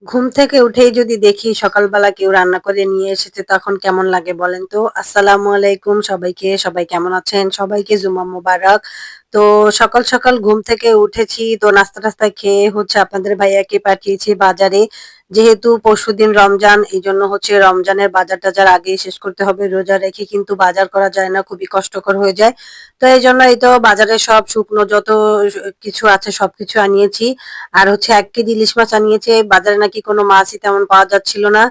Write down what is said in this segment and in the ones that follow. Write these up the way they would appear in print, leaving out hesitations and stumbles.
ঘুম থেকে উঠেই যদি দেখি সকালবেলা কেউ রান্না করে নিয়ে এসেছে তখন কেমন লাগে বলেন তো? আসসালামু আলাইকুম সবাইকে। সবাই কেমন আছেন? সবাইকে জুমা মোবারক। তো সকাল, সকাল ঘুম থেকে উঠেছি তো নাস্তা-টাস্তা খেয়ে হচ্ছে আপনাদের ভাইয়াকে পাঠিয়েছি বাজারে। যেহেতু পরশুদিন রমজান এইজন্য হচ্ছে রমজানের বাজার-টাজার আগেই শেষ করতে হবে। রোজা রেখে কিন্তু বাজার করা যায় না, খুবই কষ্টকর হয়ে যায়। তো এইজন্য এই তো বাজারে সব শুকনো যত কিছু আছে সবকিছু আনিয়েছি। আর হচ্ছে ১ কেজি ইলিশ মাছ আনিয়েছে। বাজারে নাকি কোনো মাছই তেমন পাওয়া যাচ্ছিল না।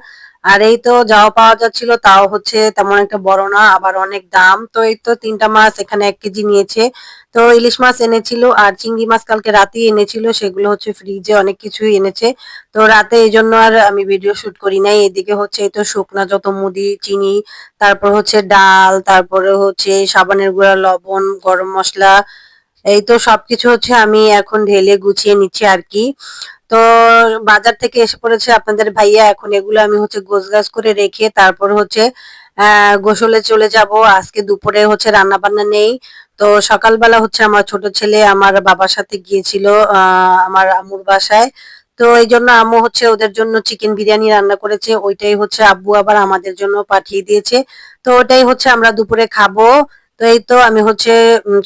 আর এই তো যাও পাওয়া যাচ্ছিল তাও হচ্ছে তেমন একটা বড় না, আবার অনেক দাম। তো এই তো ৩ টা মাছ এখানে ১ কেজি নিয়েছে। তো ইলিশ মাছ এনেছিল আর চিংড়ি মাছ কালকে রাতেই এনেছিল। সেগুলো হচ্ছে ফ্রিজে অনেক কিছুই এনেছে। তো রাতে এজন্য আর আমি ভিডিও শুট করি নাই। এদিকে হচ্ছে এই তো শুকনা যত মুদি, চিনি, তারপর হচ্ছে ডাল, তারপরে হচ্ছে সাবানের গুঁড়া, লবণ, গরম মসলা এই তো সবকিছু হচ্ছে আমি এখন ঢেলে গুছিয়ে নিচ্ছি আরকি। তো বাজার থেকে এসে পড়েছে আপনাদের ভাইয়া। এখন এগুলো আমি হচ্ছে গোছগাছ করে রেখে তারপর হচ্ছে গোসলে চলে যাব। আজকে দুপুরে হচ্ছে রান্না-বান্না নেই। তো সকালবেলা হচ্ছে আমার ছোট ছেলে আমার বাবার সাথে গিয়েছিল আমার আম্মুর বাসায়। তো এইজন্য আম্মু হচ্ছে ওদের জন্য চিকেন বিরিয়ানি রান্না করেছে। ওইটাই হচ্ছে আব্বু আবার আমাদের জন্য পাঠিয়ে দিয়েছে। তো ওটাই হচ্ছে আমরা দুপুরে খাবো। তো এই তো আমি হচ্ছে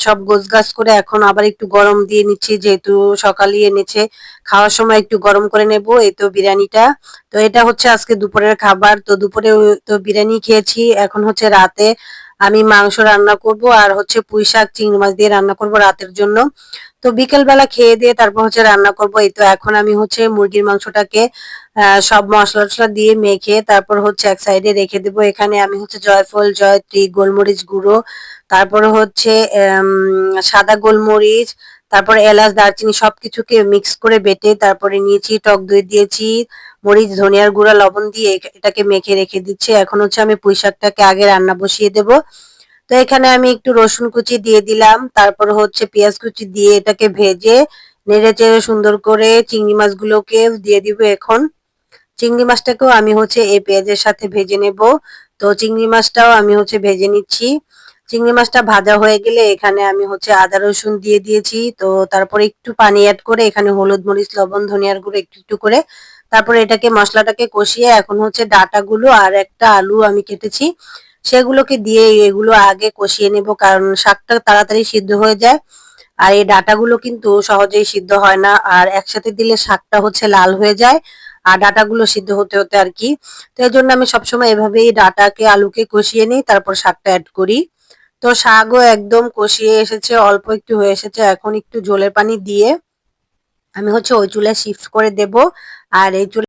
সব গোছগাছ করে এখন আবার একটু গরম দিয়ে নিচ্ছি যেহেতু সকালেই এনেছে। খাওয়ার সময় একটু গরম করে নেব। এই তো বিরিয়ানিটা। তো এটা হচ্ছে আজকে দুপুরের খাবার। তো দুপুরে তো বিরিয়ানি খেয়েছি। এখন হচ্ছে রাতে আমি মাংস রান্না করব আর হচ্ছে পুঁইশাক, চিংড়ি মাছ দিয়ে রান্না করব রাতের জন্য। তো বিকেলবেলা খেয়ে দিয়ে তারপর হচ্ছে রান্না করব। এই তো এখন আমি হচ্ছে মুরগির মাংসটাকে সব মসলা-টসলা দিয়ে মেখে তারপর হচ্ছে এক সাইডে রেখে দেব। এখানে আমি হচ্ছে জয়ফল, জয়ত্রী, গোলমরিচ গুঁড়ো, তারপরে হচ্ছে সাদা গোলমরিচ, তারপরে এলাচ, দারচিনি সবকিছুকে মিক্স করে বেটে তারপরে নিয়েছি, টক দই দিয়েছি, মরিচ, ধনিয়ার গুঁড়া, লবণ দিয়ে এটাকে মেখে রেখে দিচ্ছি। এখন হচ্ছে আমি পুঁইশাকটাকে আগে রান্না বসিয়ে দেব। তো এখানে আমি একটু রসুন কুচি দিয়ে দিলাম। তারপর হচ্ছে পেঁয়াজ কুচি দিয়ে এটাকে ভেজে নেড়ে-চেড়ে সুন্দর করে চিংড়ি মাছগুলোকে দিয়ে দিব এখন। চিংড়ি মাছটাকেও আমি হচ্ছে এই পেঁয়াজের সাথে ভেজে নেব। তো চিংড়ি মাছটাও আমি হচ্ছে ভেজে নিচ্ছি। চিংড়ি মাছটা ভাজা হয়ে গেলে এখানে আমি হচ্ছে আদা রসুন দিয়ে দিয়েছি। তো তারপরে একটু পানি এড করে এখানে হলুদ, মরিচ, লবণ, ধনিয়ার গুঁড়ো একটু, একটু করে তারপরে এটাকে মসলাটাকে কষিয়ে এখন হচ্ছে ডাঁটাগুলো আর একটা আলু আমি কেটেছি সেগুলোকে দিয়ে এগুলো আগে কষিয়ে নেব কারণ শাকটা তাড়াতাড়ি সিদ্ধ হয়ে যায়। আর এই ডাঁটাগুলো কিন্তু সহজেই সিদ্ধ হয় না। আর একসাথে দিলে শাকটা হচ্ছে লাল হয়ে যায়। আর ডাঁটাগুলো সিদ্ধ হতে, হতে আরকি। তো এজন্য আমি সবসময় এভাবেই ডাঁটাকে আলুকে কষিয়ে নিই তারপর শাকটা এড করি। তো শাকও একদম কষিয়ে এসেছে, অল্প একটু হয়ে এসেছে। এখন একটু ঝোলের পানি দিয়ে আমি হচ্ছে ওই চুলায় শিফট করে দেব। আর এই চুলা